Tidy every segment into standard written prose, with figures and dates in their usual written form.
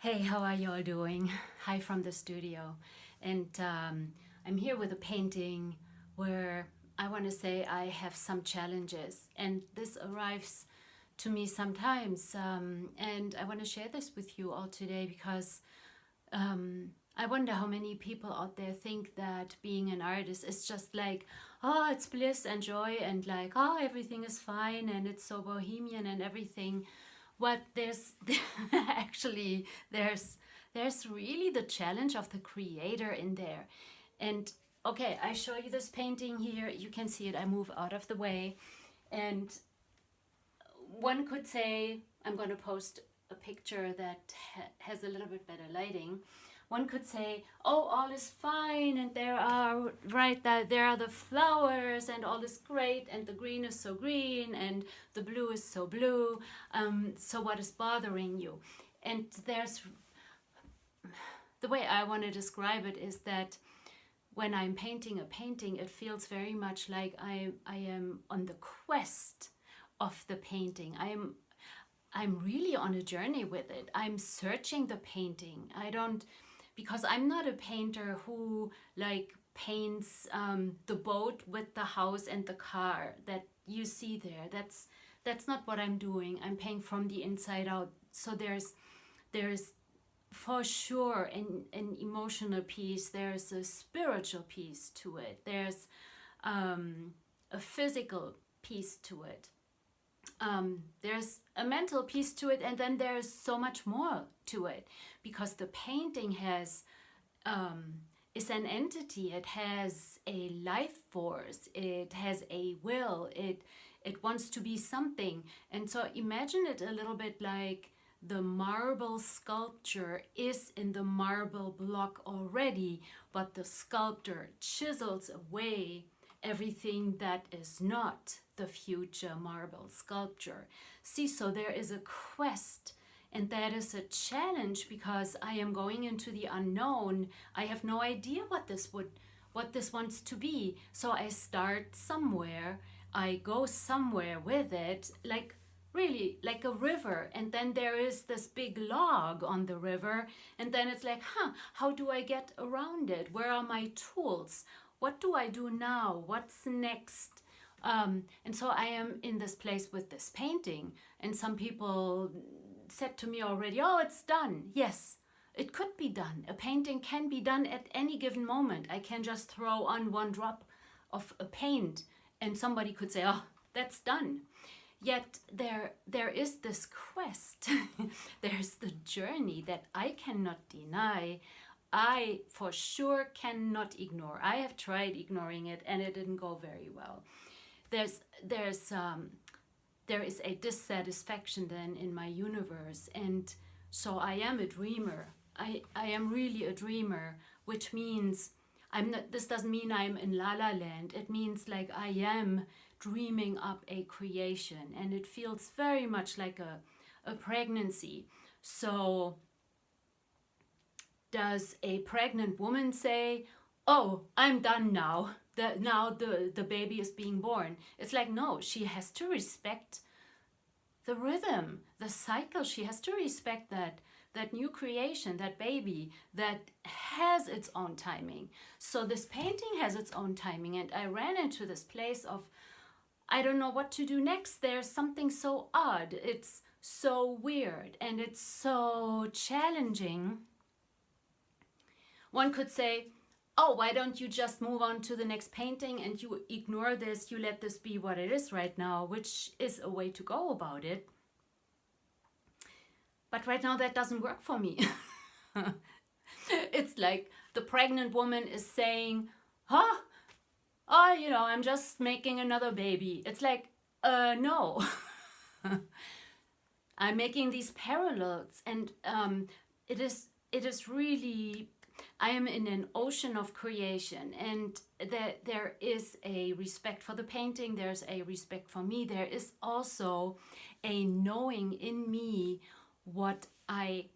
Hey, how are you all doing? Hi from the studio. And I'm here with a painting where I want to say I have some challenges. And this arrives to me sometimes. And I want to share this with you all today because I wonder how many people out there think that being an artist is just like, oh, it's bliss and joy and like, oh, everything is fine and it's so bohemian and everything. What there's actually there's really the challenge of the creator in there. And okay, I show you this painting here. You can see it. I move out of the way, and one could say, I'm going to post a picture that has a little bit better lighting. One could say, oh, all is fine, and there are there are the flowers, and all is great, and the green is so green, and the blue is so blue. So what is bothering you? And there's the way I want to describe it is that when I'm painting a painting, it feels very much like I am on the quest of the painting. I'm really on a journey with it. I'm searching the painting. Because I'm not a painter who like paints the boat with the house and the car that you see there. That's not what I'm doing. I'm painting from the inside out. So there's for sure an emotional piece. There's a spiritual piece to it. There's a physical piece to it. There's a mental piece to it, and then there's so much more to it because the painting is an entity. It has a life force. It has a will. It wants to be something. And so imagine it a little bit like the marble sculpture is in the marble block already, but the sculptor chisels away everything that is not the future marble sculpture. See, so there is a quest, and that is a challenge because I am going into the unknown. I have no idea what this wants to be. So I start somewhere, I go somewhere with it, like really like a river, and then there is this big log on the river, and then it's like, how do I get around it? Where are my tools? What do I do now? What's next? And so I am in this place with this painting, and some people said to me already, oh, it's done. Yes, it could be done. A painting can be done at any given moment. I can just throw on one drop of a paint and somebody could say, oh, that's done. Yet there is this quest. There's the journey that I cannot deny. I for sure cannot ignore. I have tried ignoring it and it didn't go very well. There is a dissatisfaction then in my universe, and so I am a dreamer. I am really a dreamer, which means I'm not. This doesn't mean I'm in La La Land. It means like I am dreaming up a creation, and it feels very much like a pregnancy. So does a pregnant woman say, oh, I'm done now, now the baby is being born? It's like, no, she has to respect the rhythm, the cycle. She has to respect that new creation, that baby that has its own timing. So this painting has its own timing, and I ran into this place of, I don't know what to do next. There's something so odd. It's so weird, and it's so challenging. One could say, oh, why don't you just move on to the next painting and you ignore this, you let this be what it is right now, which is a way to go about it. But right now that doesn't work for me. It's like the pregnant woman is saying, oh, I'm just making another baby. It's like, no. I'm making these parallels, and it is really, I am in an ocean of creation, and there is a respect for the painting, there's a respect for me, there is also a knowing in me what I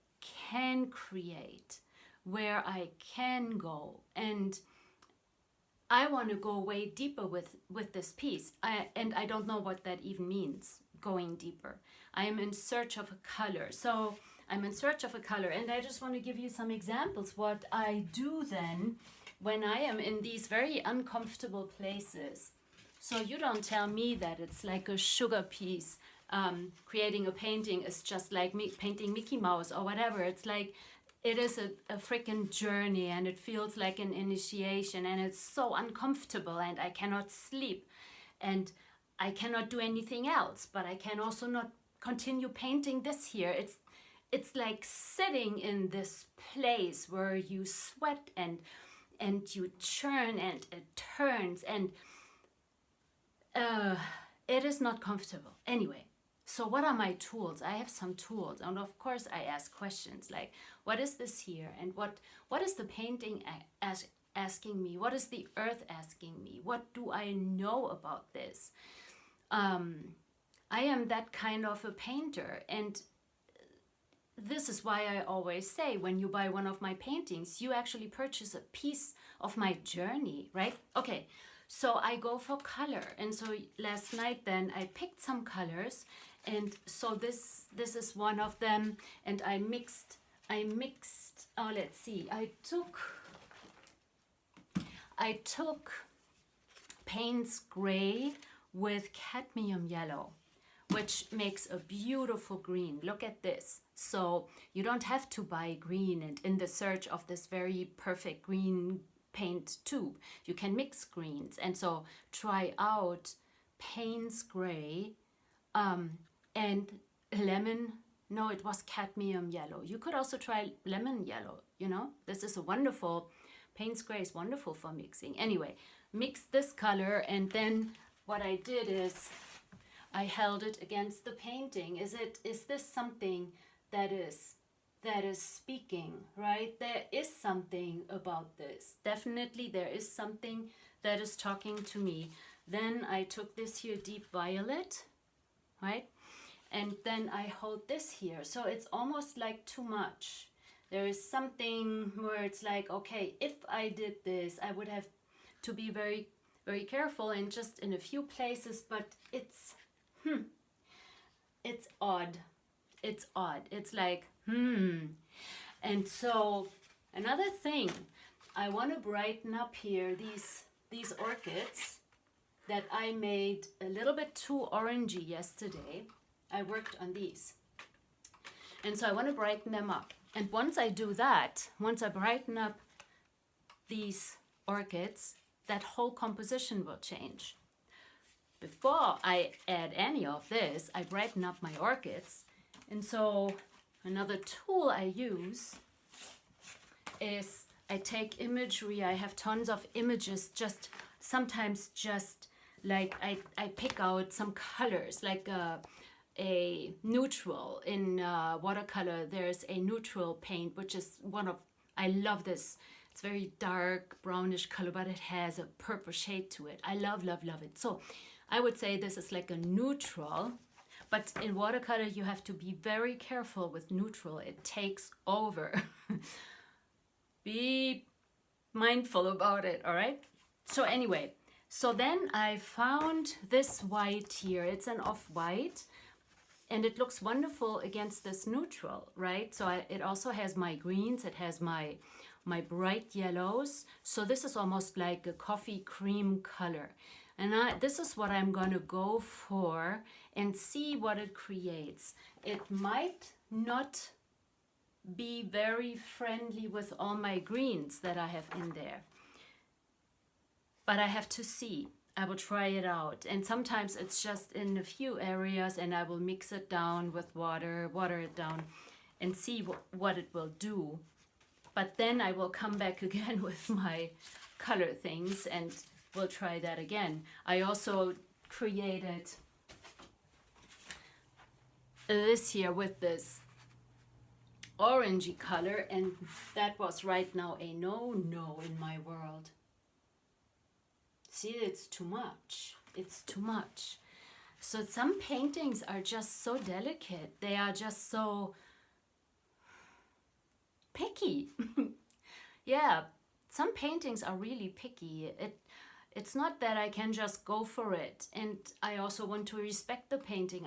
can create, where I can go, and I want to go way deeper with this piece, and I don't know what that even means, going deeper. I am in search of a color. So I'm in search of a color, and I just want to give you some examples what I do then when I am in these very uncomfortable places. So you don't tell me that it's like a sugar piece. Creating a painting is just like me painting Mickey Mouse or whatever. It's like, it is a freaking journey, and it feels like an initiation, and it's so uncomfortable, and I cannot sleep, and I cannot do anything else, but I can also not continue painting this here. It's like sitting in this place where you sweat and you churn and it turns, and it is not comfortable. Anyway, so what are my tools? I have some tools, and of course I ask questions like, what is this here? And what is the painting asking me? What is the earth asking me? What do I know about this? I am that kind of a painter, and this is why I always say, when you buy one of my paintings, you actually purchase a piece of my journey, right? Okay, so I go for color, and so last night then I picked some colors, and so this is one of them, and I mixed, oh, let's see, I took Payne's gray with cadmium yellow, which makes a beautiful green. Look at this. So you don't have to buy green and in the search of this very perfect green paint tube. You can mix greens, and so try out Payne's gray and lemon. No, it was cadmium yellow. You could also try lemon yellow, you know. This is a wonderful, Payne's gray is wonderful for mixing. Anyway, mix this color, and then what I did is I held it against the painting. Is this something that is speaking, right? There is something about this. Definitely there is something that is talking to me. Then I took this here, deep violet, right? And then I hold this here. So it's almost like too much. There is something where it's like, okay, if I did this, I would have to be very, very careful and just in a few places, but it's odd. It's odd. It's like, And so another thing, I want to brighten up here these orchids that I made a little bit too orangey yesterday. I worked on these. And so I want to brighten them up. And once I do that, once I brighten up these orchids, that whole composition will change. Before I add any of this, I brighten up my orchids. And so another tool I use is I take imagery. I have tons of images, sometimes like I pick out some colors, like a neutral. In watercolor, there's a neutral paint, which is I love this. It's very dark brownish color, but it has a purple shade to it. I love, love, love it. So I would say this is like a neutral, but in watercolor you have to be very careful with neutral. It takes over. Be mindful about it, all right? So anyway, so then I found this white here. It's an off-white, and it looks wonderful against this neutral, right? So it also has my greens, it has my bright yellows. So this is almost like a coffee cream color. And this is what I'm going to go for and see what it creates. It might not be very friendly with all my greens that I have in there, but I have to see. I will try it out. And sometimes it's just in a few areas, and I will mix it down with water it down and see what it will do. But then I will come back again with my color things and we'll try that again. I also created this here with this orangey color, and that was right now a no-no in my world. See, it's too much. It's too much. So some paintings are just so delicate. They are just so picky. Yeah, some paintings are really picky. It's not that I can just go for it. And I also want to respect the painting.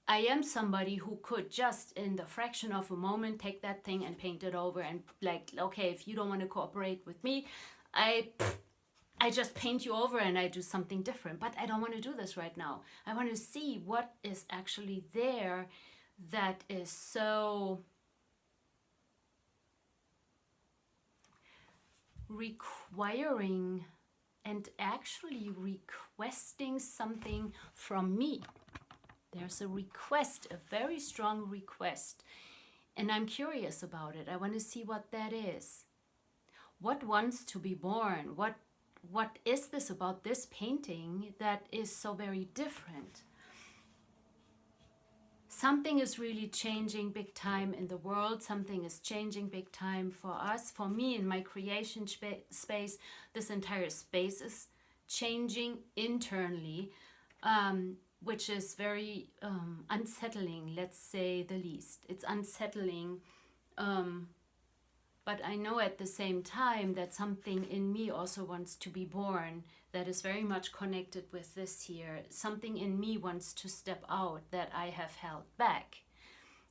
I am somebody who could just in the fraction of a moment take that thing and paint it over and like, okay, if you don't want to cooperate with me, I just paint you over and I do something different. But I don't want to do this right now. I want to see what is actually there that is so requiring and actually requesting something from me. There's a request, a very strong request. And I'm curious about it. I want to see what that is. What wants to be born? What is this about this painting that is so very different? Something is really changing big time in the world. Something is changing big time for us. For me, in my creation space, this entire space is changing internally, which is very unsettling, let's say the least. It's unsettling, but I know at the same time that something in me also wants to be born that is very much connected with this here. Something in me wants to step out that I have held back.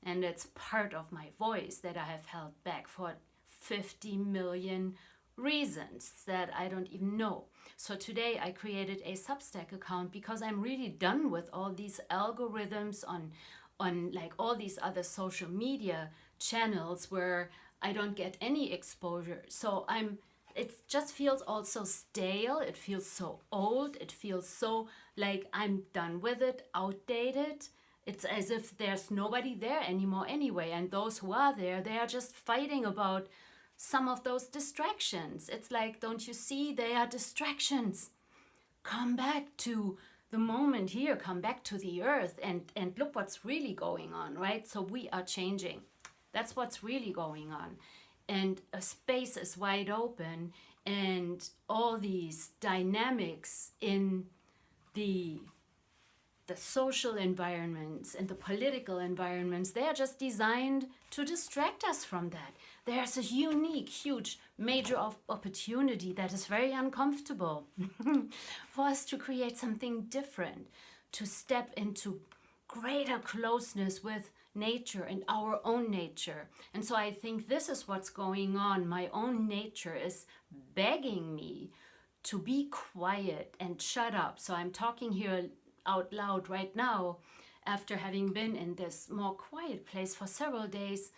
And it's part of my voice that I have held back for 50 million reasons that I don't even know. So today I created a Substack account because I'm really done with all these algorithms on like all these other social media channels where I don't get any exposure. So it just feels also stale. It feels so old. It feels so like I'm done with it, outdated. It's as if there's nobody there anymore anyway. And those who are there, they are just fighting about some of those distractions. It's like, don't you see, they are distractions. Come back to the moment here, come back to the earth and look what's really going on, right? So we are changing. That's what's really going on. And a space is wide open and all these dynamics in the social environments and the political environments, they are just designed to distract us from that. There's a unique, huge, major opportunity that is very uncomfortable for us to create something different, to step into greater closeness with nature and our own nature. And so I think this is what's going on. My own nature is begging me to be quiet and shut up. So I'm talking here out loud right now after having been in this more quiet place for several days,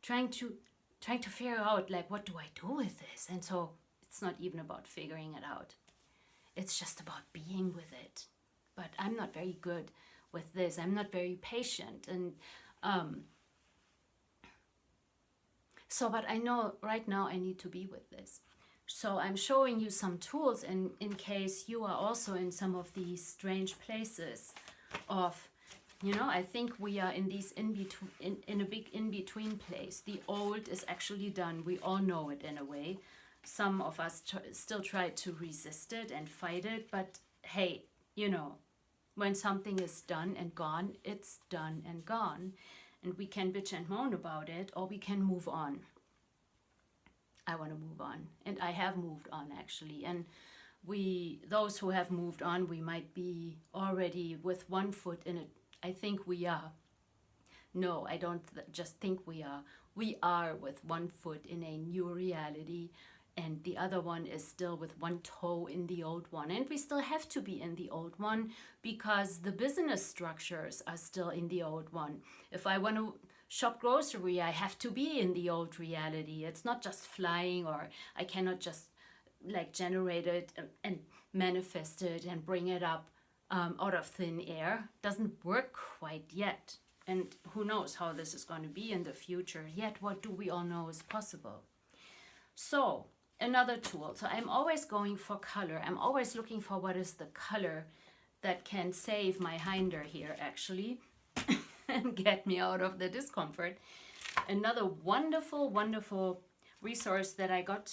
trying to figure out, like, what do I do with this? And so it's not even about figuring it out. It's just about being with it. But I'm not very good with this. I'm not very patient. And but I know right now I need to be with this. So I'm showing you some tools in case you are also in some of these strange places of, I think we are in these in a big in-between place. The old is actually done. We all know it in a way. Some of us still try to resist it and fight it. But hey, when something is done and gone, it's done and gone. And we can bitch and moan about it, or we can move on. I want to move on. And I have moved on, actually. And those who have moved on, we might be already with one foot in it. I think we are. No, I don't just think we are. We are with one foot in a new reality, and the other one is still with one toe in the old one. And we still have to be in the old one because the business structures are still in the old one. If I want to shop grocery, I have to be in the old reality. It's not just flying, or I cannot just like generate it and manifest it and bring it up out of thin air. Doesn't work quite yet. And who knows how this is going to be in the future. Yet what do we all know is possible? So another tool. So I'm always going for color. I'm always looking for what is the color that can save my hinder here, actually, and get me out of the discomfort. Another wonderful, wonderful resource that I got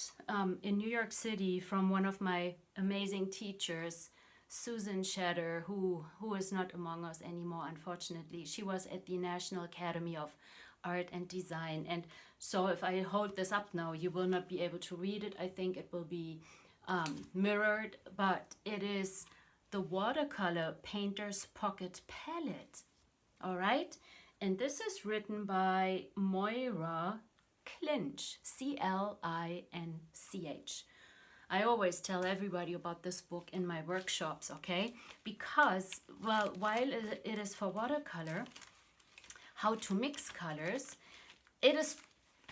in New York City from one of my amazing teachers, Susan Shatter, who is not among us anymore, unfortunately. She was at the National Academy of Art and Design. And so if I hold this up now, you will not be able to read it. I think it will be mirrored, but it is the Watercolor Painter's Pocket Palette. all right? And this is written by Moira Clinch, Clinch. I always tell everybody about this book in my workshops, okay? Because, well, while it is for watercolor, how to mix colors, it is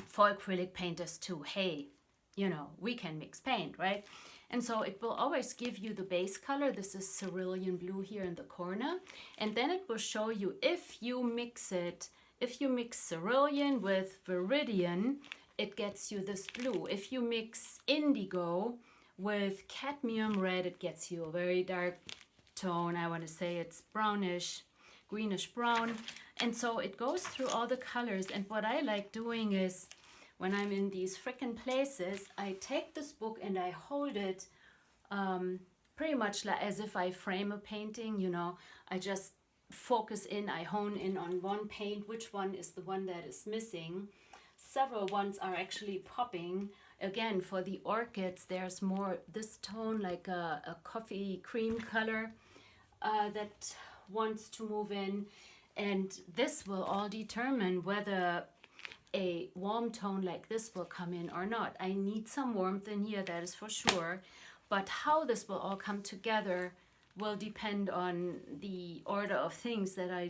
for acrylic painters too. Hey, you know, we can mix paint, right? And so it will always give you the base color. This is cerulean blue here in the corner. And then it will show you if you mix cerulean with viridian, it gets you this blue. If you mix indigo with cadmium red, it gets you a very dark tone. I want to say it's brownish, greenish brown. And so it goes through all the colors. And what I like doing is, when I'm in these frickin' places, I take this book and I hold it pretty much like as if I frame a painting, you know. I just focus in, I hone in on one paint, which one is the one that is missing. Several ones are actually popping. Again, for the orchids, there's more this tone, like a coffee cream color that wants to move in. And this will all determine whether a warm tone like this will come in or not. I need some warmth in here, that is for sure. But how this will all come together will depend on the order of things that I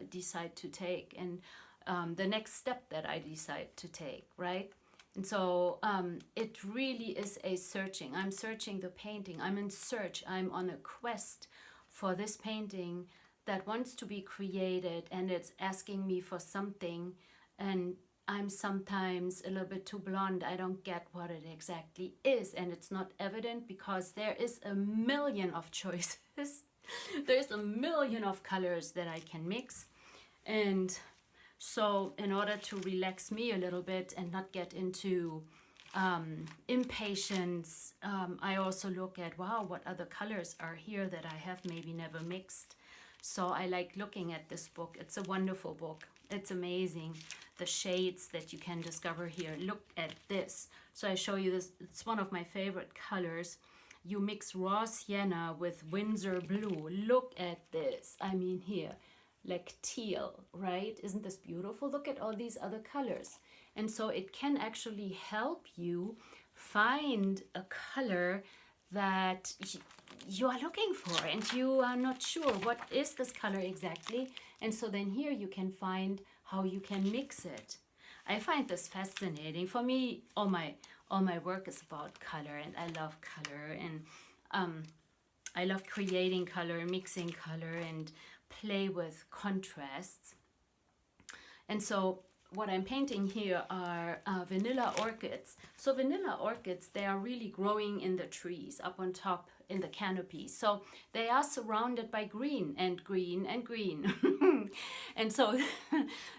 decide to take, and the next step that I decide to take, right? And so it really is a searching. I'm searching the painting. I'm in search. I'm on a quest for this painting that wants to be created, and it's asking me for something. And I'm sometimes a little bit too blonde. I don't get what it exactly is. And it's not evident because there is a million of choices. There's a million of colors that I can mix. And so in order to relax me a little bit and not get into impatience, I also look at, wow, what other colors are here that I have maybe never mixed. So I like looking at this book. It's a wonderful book. It's amazing, the shades that you can discover here. Look at this. So I show you this. It's one of my favorite colors. You mix raw sienna with Windsor blue. Look at this. I mean here, like teal, right? Isn't this beautiful? Look at all these other colors. And so it can actually help you find a color that you are looking for and you are not sure what is this color exactly. And so then here you can find how you can mix it. I find this fascinating. For me, all my work is about color, and I love color, and I love creating color, mixing color, and play with contrasts. And so what I'm painting here are vanilla orchids. So vanilla orchids, they are really growing in the trees up on top in the canopy. So they are surrounded by green and green and green. And so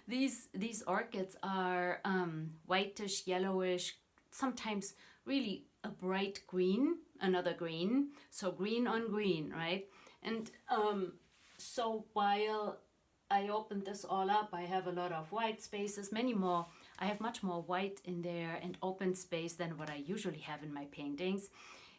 these orchids are whitish, yellowish, sometimes really a bright green, another green. So green on green, right? And so while I opened this all up, I have a lot of white spaces, many more. I have much more white in there and open space than what I usually have in my paintings.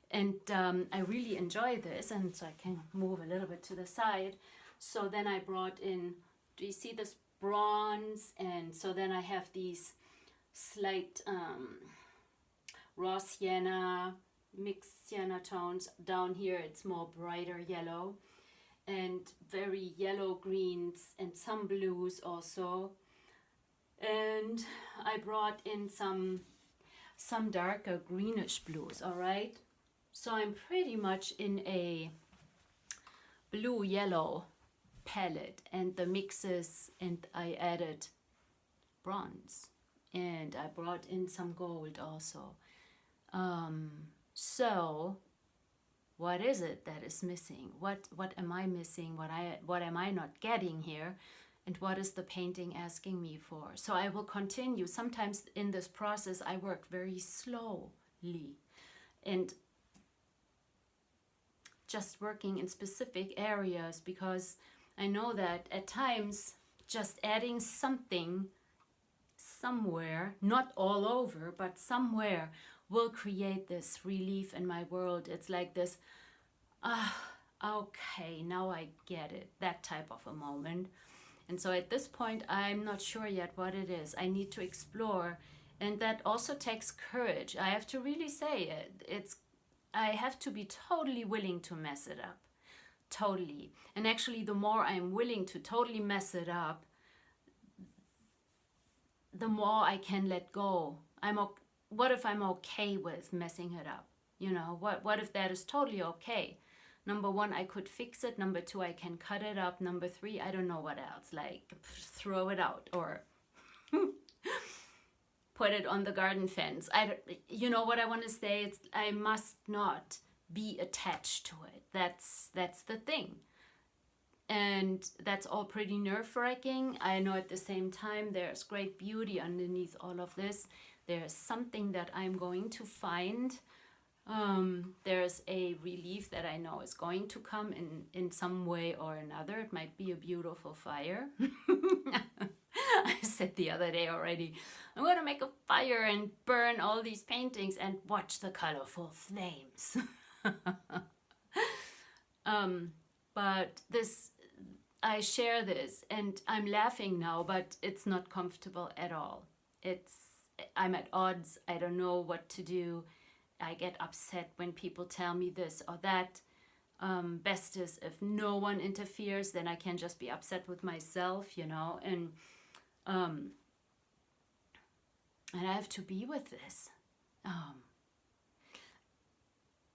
And I really enjoy this, and so I can move a little bit to the side. So then I brought in, do you see this bronze? And so then I have these slight raw sienna, mixed sienna tones. Down here it's more brighter yellow, and very yellow greens and some blues also. And I brought in some darker greenish blues, all right? So I'm pretty much in a blue-yellow palette, and the mixes, and I added bronze, and I brought in some gold also. So what is it that is missing? What am I missing? What am I not getting here? And what is the painting asking me for? So I will continue. Sometimes in this process I work very slowly and just working in specific areas, because I know that at times just adding something somewhere, not all over, but somewhere, will create this relief in my world. It's like this, okay, now I get it, that type of a moment. And so at this point, I'm not sure yet what it is. I need to explore. And that also takes courage. I have to really say it. I have to be totally willing to mess it up. Totally. And actually, the more I'm willing to totally mess it up, the more I can let go. What if I'm okay with messing it up? You know, what if that is totally okay? Number one, I could fix it. Number two, I can cut it up. Number three, I don't know what else, like throw it out or put it on the garden fence. You know what I want to say? I must not be attached to it. That's the thing. And that's all pretty nerve-wracking. I know at the same time there's great beauty underneath all of this. There's something that I'm going to find. There's a relief that I know is going to come in some way or another. It might be a beautiful fire. I said the other day already, I'm going to make a fire and burn all these paintings and watch the colorful flames. But I share this and I'm laughing now, but it's not comfortable at all. I'm at odds. I don't know what to do. I get upset when people tell me this or that. Best is if no one interferes, then I can just be upset with myself, you know, and I have to be with this.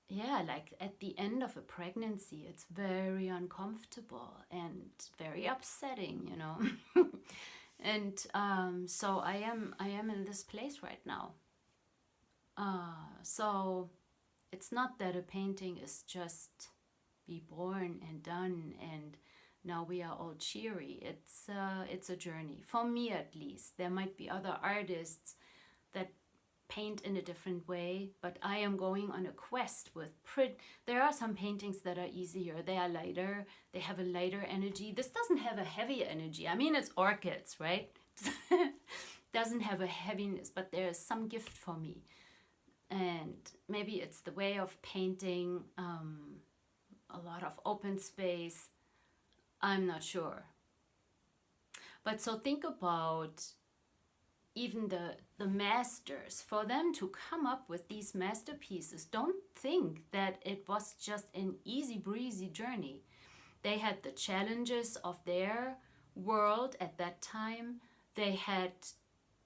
Yeah, like at the end of a pregnancy, it's very uncomfortable and very upsetting, you know. And so I am in this place right now. So it's not that a painting is just be born and done and now we are all cheery. It's a journey, for me at least. There might be other artists that paint in a different way, but I am going on a quest with there are some paintings that are easier. They are lighter. They have a lighter energy. This doesn't have a heavy energy. I mean, it's orchids, right? Doesn't have a heaviness, but there is some gift for me. And maybe it's the way of painting, a lot of open space. I'm not sure. But so think about even the masters, for them to come up with these masterpieces. Don't think that it was just an easy breezy journey. They had the challenges of their world at that time. They had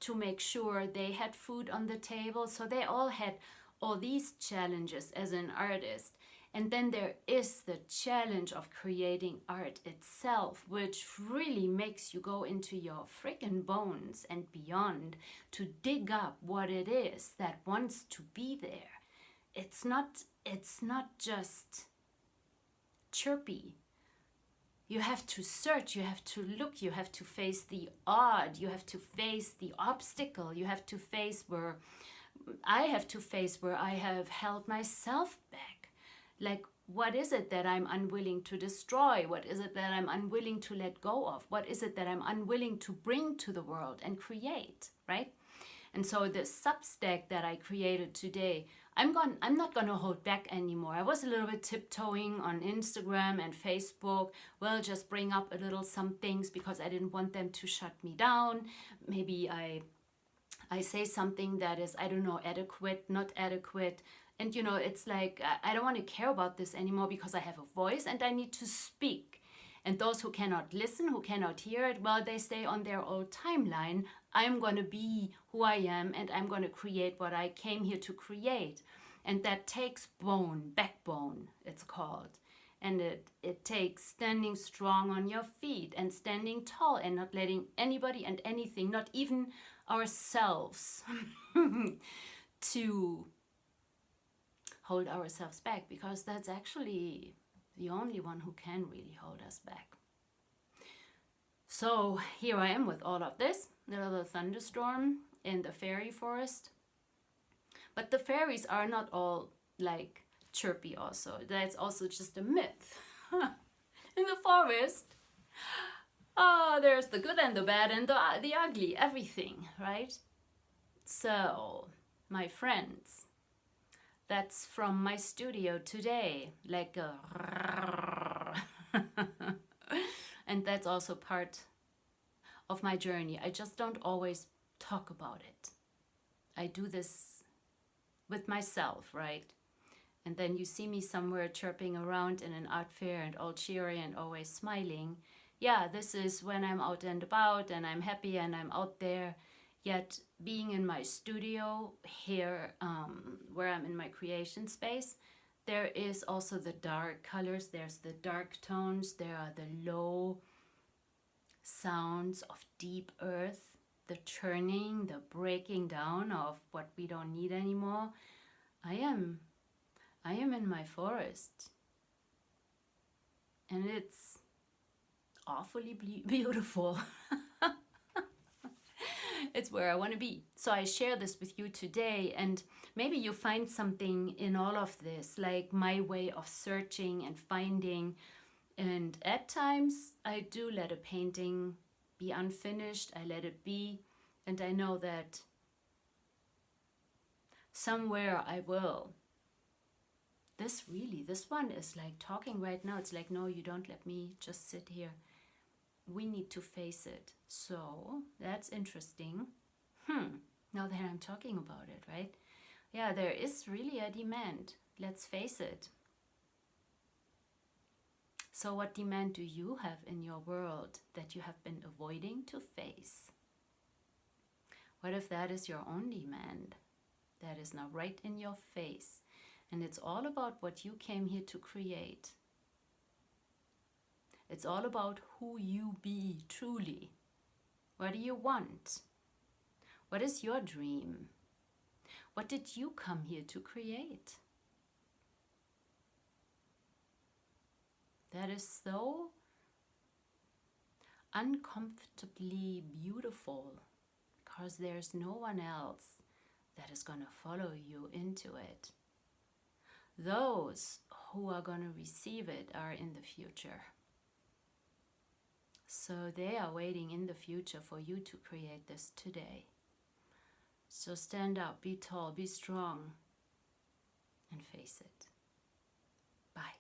to make sure they had food on the table. So they all had all these challenges as an artist. And then there is the challenge of creating art itself, which really makes you go into your freaking bones and beyond to dig up what it is that wants to be there. It's not just chirpy. You have to search, you have to look, you have to face the odd, you have to face the obstacle, you have to face where I have held myself back. Like, what is it that I'm unwilling to destroy? What is it that I'm unwilling to let go of? What is it that I'm unwilling to bring to the world and create, right? And so the Substack that I created today, I'm not going to hold back anymore. I was a little bit tiptoeing on Instagram and Facebook. Well, just bring up a little some things because I didn't want them to shut me down. Maybe I say something that is, I don't know, adequate, not adequate. And, you know, it's like, I don't want to care about this anymore because I have a voice and I need to speak. And those who cannot listen, who cannot hear it, well, they stay on their old timeline. I'm going to be who I am and I'm going to create what I came here to create. And that takes backbone, it's called. And it takes standing strong on your feet and standing tall and not letting anybody and anything, not even ourselves, to hold ourselves back, because that's actually the only one who can really hold us back. So here I am with all of this, a little thunderstorm in the fairy forest. But the fairies are not all like chirpy also. That's also just a myth. In the forest, there's the good and the bad and the ugly, everything, right? So, my friends, that's from my studio today, and that's also part of my journey. I just don't always talk about it. I do this with myself, right? And then you see me somewhere chirping around in an art fair and all cheery and always smiling. Yeah, this is when I'm out and about and I'm happy and I'm out there. Yet being in my studio here, where I'm in my creation space, there is also the dark colors, there's the dark tones, there are the low sounds of deep earth, the churning, the breaking down of what we don't need anymore. I am in my forest, and it's awfully beautiful. It's where I want to be. So I share this with you today, and maybe you find something in all of this, like my way of searching and finding. And at times I do let a painting be unfinished, I let it be, and I know that somewhere I will. This one is like talking right now. It's like, no, you don't let me just sit here. We need to face it. So that's interesting. Now that I'm talking about it, right? Yeah, there is really a demand. Let's face it. So what demand do you have in your world that you have been avoiding to face? What if that is your own demand? That is now right in your face. And it's all about what you came here to create. It's all about who you be truly. What do you want? What is your dream? What did you come here to create? That is so uncomfortably beautiful, because there's no one else that is going to follow you into it. Those who are going to receive it are in the future. So they are waiting in the future for you to create this today. So stand up, be tall, be strong, and face it. Bye.